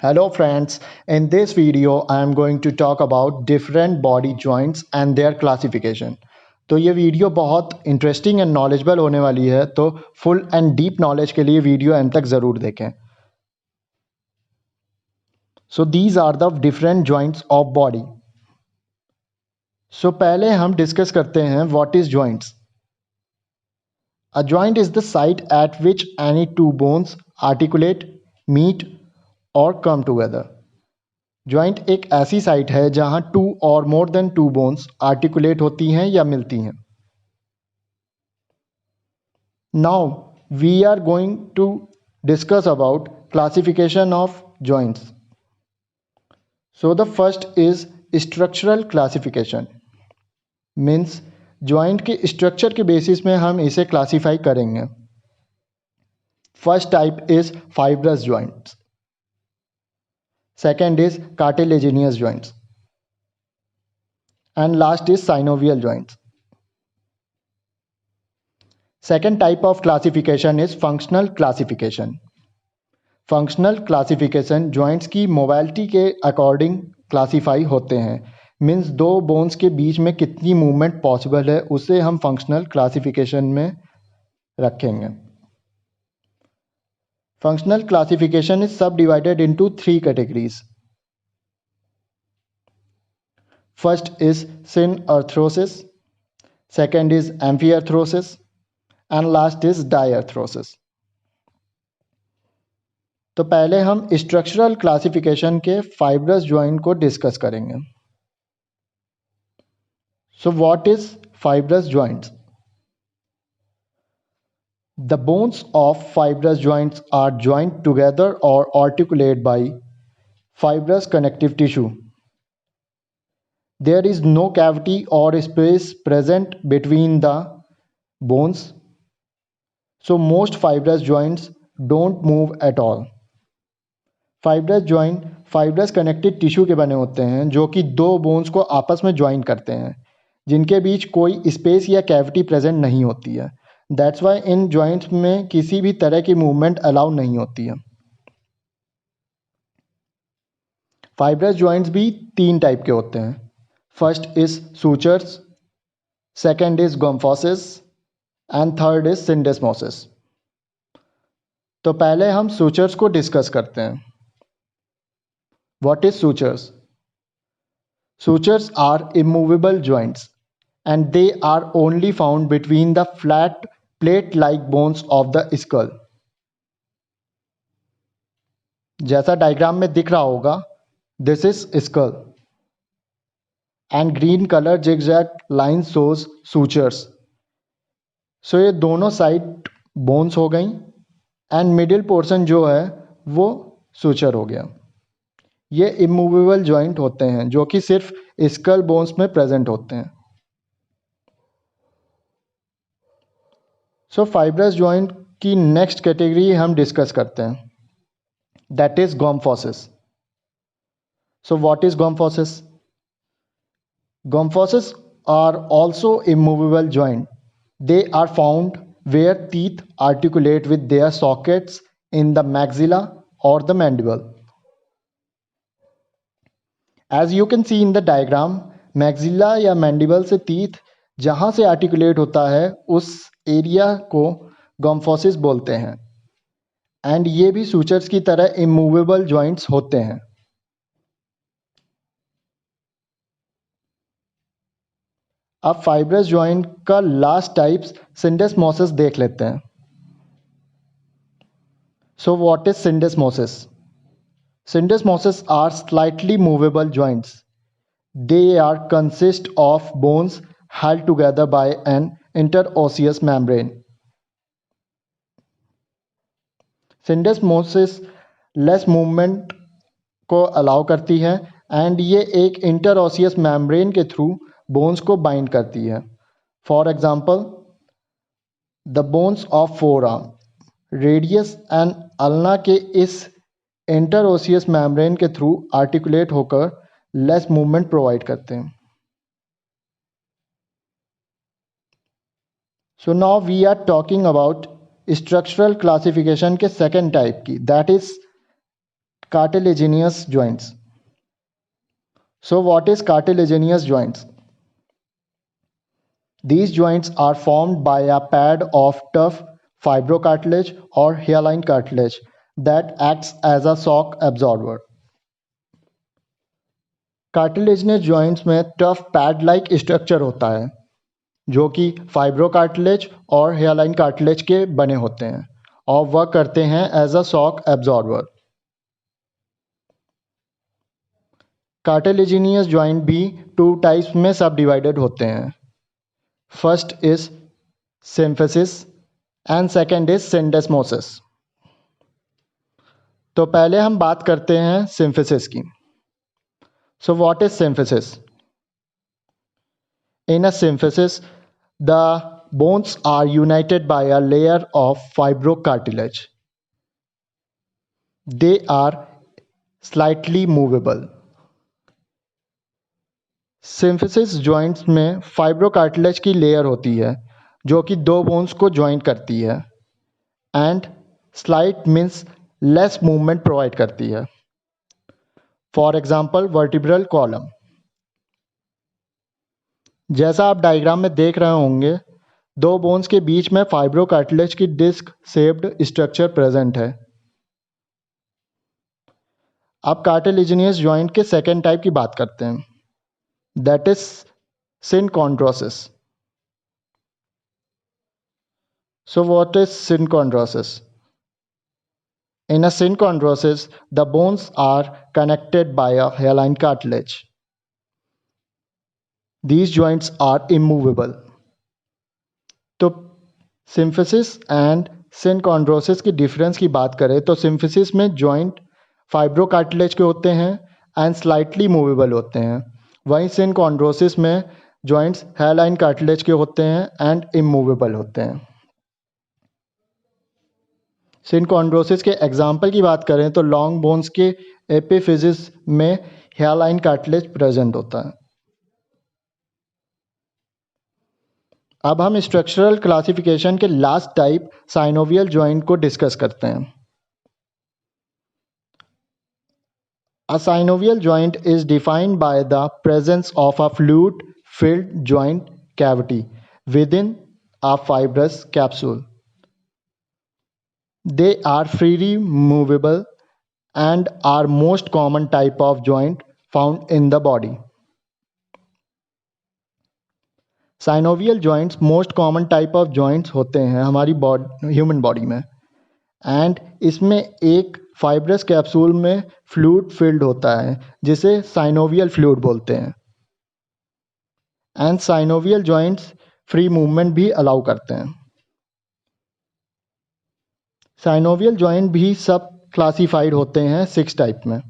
Hello friends, in this video I am going to talk about different body joints and their classification. तो ये video बहुत interesting and knowledgeable होने वाली है, तो फुल एंड डीप नॉलेज के लिए वीडियो एंड तक ज़रूर देखें. So these are the different joints of body. So पहले हम डिस्कस करते हैं what is joints. A joint is the site at which any two bones articulate, meet or come together. Joint एक ऐसी site है जहां टू और more than two bones articulate होती हैं या मिलती हैं. Now we are going to discuss about classification of joints. So the first is structural classification. Means joint के स्ट्रक्चर के बेसिस में हम इसे क्लासीफाई करेंगे. First type is fibrous joints. Second is cartilaginous joints. And last is synovial joints. Second type of classification is functional classification. Functional classification joints की mobility के according classify होते हैं. मीन्स दो बोन्स के बीच में कितनी मूवमेंट पॉसिबल है उसे हम फंक्शनल क्लासिफिकेशन में रखेंगे. Functional classification is subdivided into three categories. First is synarthrosis, second is amphiarthrosis, and last is diarthrosis. तो पहले हम स्ट्रक्चरल क्लासिफिकेशन के फाइब्रस जॉइंट को डिस्कस करेंगे. सो what is fibrous joints? The bones of fibrous joints are joined together or articulate by fibrous connective tissue. There is no cavity or space present between the bones, so most fibrous joints don't move at all. Fibrous joint fibrous connective tissue के बने होते हैं जो कि दो bones को आपस में ज्वाइन करते हैं, जिनके बीच कोई स्पेस या कैविटी प्रेजेंट नहीं होती है. दैट्स वाई इन जॉइंट्स में किसी भी तरह की मूवमेंट अलाउ नहीं होती है. फाइब्रस जॉइंट्स भी तीन टाइप के होते हैं. First is sutures, second is gomphosis and third is syndesmosis. तो पहले हम सूचर्स को डिस्कस करते हैं. What is sutures? Sutures are immovable joints and they are only found between the flat plate-like bones of the skull. जैसा diagram में दिख रहा होगा, this is skull and green color zigzag line shows sutures. So ये दोनों side bones हो गई and middle portion जो है वो सूचर हो गया. ये इमूवेबल जॉइंट होते हैं जो कि सिर्फ स्कल बोन्स में प्रेजेंट होते हैं. सो फाइब्रस जॉइंट की नेक्स्ट कैटेगरी हम डिस्कस करते हैं, that is gomphosis. So what is gomphosis? Gomphosis are also immovable joint. They are found where teeth articulate with their sockets in the maxilla और the mandible. As you can see in the diagram, maxilla या mandible से teeth जहाँ से articulate होता है उस area को गोम्फोसिस बोलते हैं. एंड ये भी सूचर्स की तरह इमूवेबल जॉइंट्स होते हैं. अब फाइब्रस जॉइंट का लास्ट टाइप्स सिंडेस्मोसिस देख लेते हैं. So what is syndesmosis? Syndesmosis are slightly movable joints. They are consist of bones held together by an interosseous membrane. Syndesmosis less movement को अलाउ करती है एंड ये एक इंटरओसियस मेम्ब्रेन के थ्रू बोन्स को बाइंड करती है. For example, the bones of forearm, radius and ulna के इस इंटरओसियस मेम्ब्रेन के थ्रू आर्टिकुलेट होकर लेस मूवमेंट प्रोवाइड करते हैं. So now we are talking about structural classification के सेकेंड टाइप की, that is cartilaginous joints. So what is cartilaginous joints? These joints are formed by a pad of tough fibrocartilage or hyaline cartilage that acts as a shock absorber. Cartilaginous joints में tough pad like structure होता है जो कि fibrocartilage और hairline cartilage के बने होते हैं और वर्क करते हैं as a shock absorber. Cartilaginous joint भी टू टाइप्स में सब डिवाइडेड होते हैं। First is symphysis and second is syndesmosis. तो पहले हम बात करते हैं सिम्फिसिस की। So what is symphysis? In a symphysis, the bones are united by a layer of fibrocartilage. They are slightly movable. Symphysis joints में फाइब्रोकार्टिलेज की layer होती है जो कि दो बोन्स को ज्वाइन करती है and slight means less movement provide करती है। For example vertebral column. जैसा आप डायग्राम में देख रहे होंगे, दो बोन्स के बीच में फाइब्रोकार्टिलेज की डिस्क शेप्ड स्ट्रक्चर प्रेजेंट है। अब कार्टिलेजिनियस जॉइंट के सेकेंड टाइप की बात करते हैं, that is synchondrosis. So what is synchondrosis? In a synchondrosis, the bones are connected by a hyaline cartilage. These joints are immovable. तो symphysis and सिनकॉन्ड्रोसिस की difference की बात करें तो सिम्फिसिस में जॉइंट फाइब्रोकार्टिलेज के होते हैं एंड स्लाइटली मूवेबल होते हैं, वहीं सिनकॉन्ड्रोसिस में जॉइंट्स हाइलाइन कार्टिलेज के होते हैं एंड इमूवेबल होते हैं। सिनकॉन्ड्रोसिस के एग्जाम्पल की बात करें तो लॉन्ग बोन्स के एपिफिजिस में हेयरलाइन कार्टिलेज प्रेजेंट होता है। अब हम स्ट्रक्चरल क्लासिफिकेशन के लास्ट टाइप साइनोवियल जॉइंट को डिस्कस करते हैं। A synovial joint is defined by the presence of a fluid-filled joint cavity within a fibrous capsule. They are freely movable and are most common type of joint found in the body. Synovial joints most common type of joints होते हैं हमारी human body में and इसमें एक fibrous capsule में fluid filled होता है जिसे साइनोवियल फ्लूइड बोलते हैं and synovial joints free movement भी अलाउ करते हैं। साइनोवियल जॉइंट भी सब क्लासिफाइड होते हैं 6 टाइप में।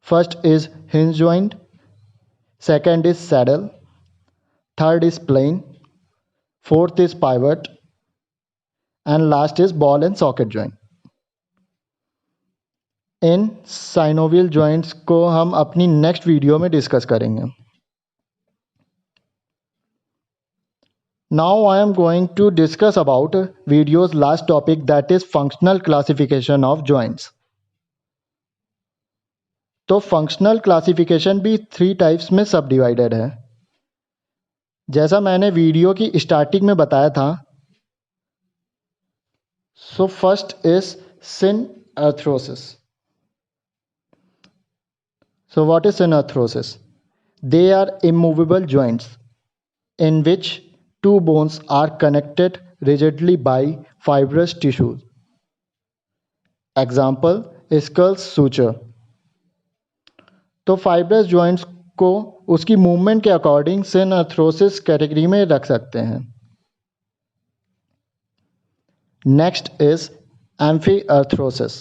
First is hinge joint, second is saddle, third is plane, fourth is pivot and last is ball and socket joint. इन साइनोवियल जॉइंट्स को हम अपनी नेक्स्ट वीडियो में डिस्कस करेंगे। Now I am going to discuss about video's last topic, that is functional classification of joints. तो functional classification भी 3 types में सब डिवाइडेड है। जैसा मैंने वीडियो की स्टार्टिंग में बताया था, so first is synarthrosis. So what is synarthrosis? They are immovable joints in which two bones are connected rigidly by fibrous tissues. Example, skull suture. तो फाइब्रस जॉइंट्स को उसकी मूवमेंट के अकॉर्डिंग सिनअर्थ्रोसिस कैटेगरी में रख सकते हैं। Next is amphiarthrosis.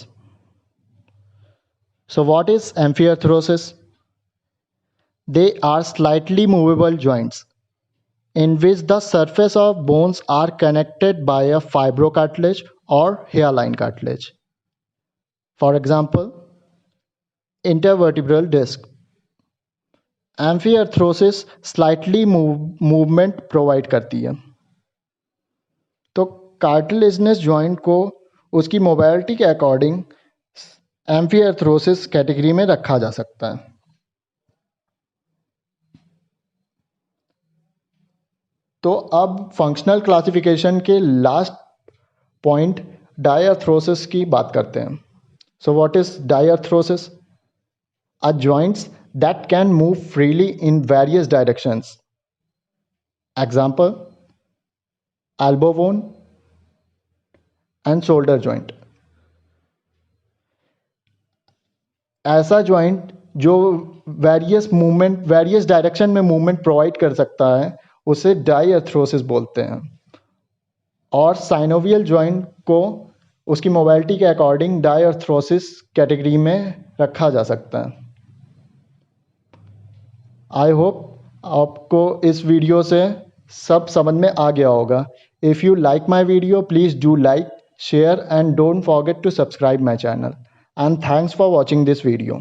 So what is amphiarthrosis? They are slightly movable joints in which the surface of bones are connected by a fibrocartilage or hyaline cartilage. For example, intervertebral disc. Amphiarthrosis slightly movement provide करती है। तो cartilaginous joint को उसकी mobility के according एम्फीआर्थरोसिस category में रखा जा सकता है। तो अब फंक्शनल क्लासिफिकेशन के लास्ट पॉइंट डायआर्थरोसिस की बात करते हैं। So what is diarthrosis? Are joints that can move freely in various directions. Example, elbow bone and shoulder joint. ऐसा जॉइंट जो वेरियस डायरेक्शन में मूवमेंट प्रोवाइड कर सकता है उसे डायआर्थरोसिस बोलते हैं। और साइनोवियल जॉइंट को उसकी मोबिलिटी के अकॉर्डिंग डायआर्थरोसिस कैटेगरी में रखा जा सकता है। आई होप आपको इस वीडियो से सब समझ में आ गया होगा। If you like my video please do like, share and don't forget to subscribe my channel. And thanks for watching this video.